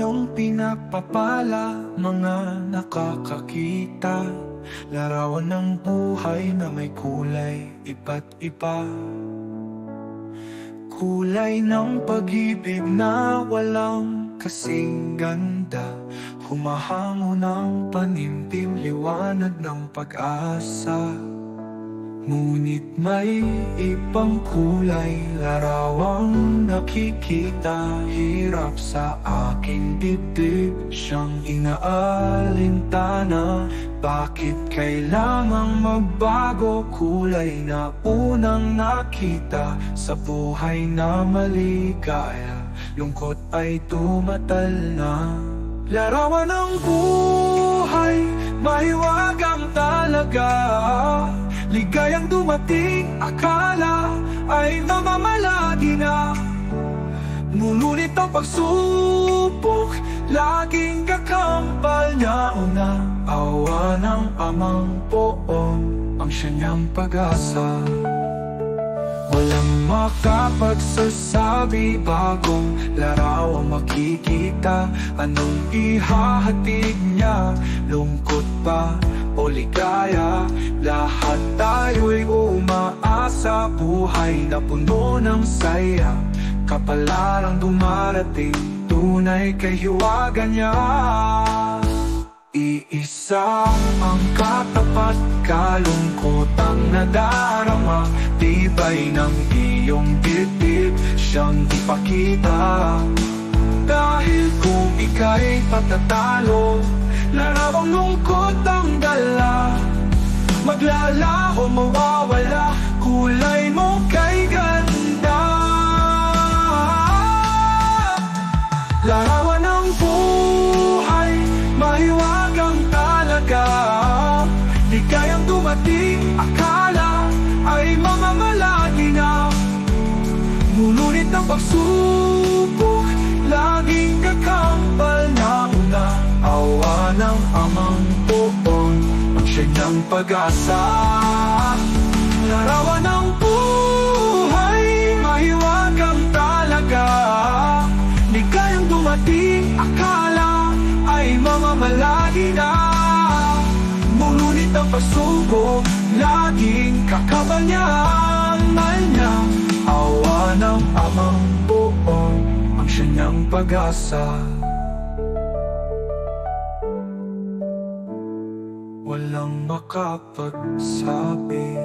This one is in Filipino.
iyong pinapapala, mga nakakakita. Larawan ng buhay na may kulay iba't iba. Kulay ng pag-ibig na walang kasing ganda. Humahango ng panimtim, liwanag ng pag-asa. Ngunit may ibang kulay, larawang nakikita. Hirap sa aking dibdib, siyang inaalintana. Bakit kailangang magbago? Kulay na unang nakita sa buhay na maligaya, lungkot ay tumatal na. Larawan ng buhay, mahiwagang talaga. Ligayang dumating, akala ay mamamalagi na. Ngunit ang pagsubok, laging kakampal niya una. Awa ng amang poon, ang siyang pag-asa. Walang makapagsasabi, bagong larawan makikita. Anong ihahatid niya, lungkot ba o ligaya? Lahat tayo'y umaasa, buhay na puno ng saya. Kapalarang dumarating, tunay kay hiwaga niya. Iisa ang katapat, kalungkot ang nadarama. Tibay ng iyong dibdib, siyang ipakita. Dahil kung ika'y patatalo, larawang lungkot ang dala. Maglalaho, mawawala, kulay mo kay ganda. Larawan ng buhay, mahiwagang talaga. Di kayang dumating, akala ay mamamalagi na. Ngunit ang pagsubok, laging kakampal na una. Awa ng amang poon, ang siyang pag-asa. Larawan ng buhay, mahiwagang talaga. Di kayang dumating, akala ay mamamalagi na. Ngunit ang pagsubok, laging kakabal niya. Mahal niya, awa ng amang poon, ang siyang pag-asa. Walang makapagsabi,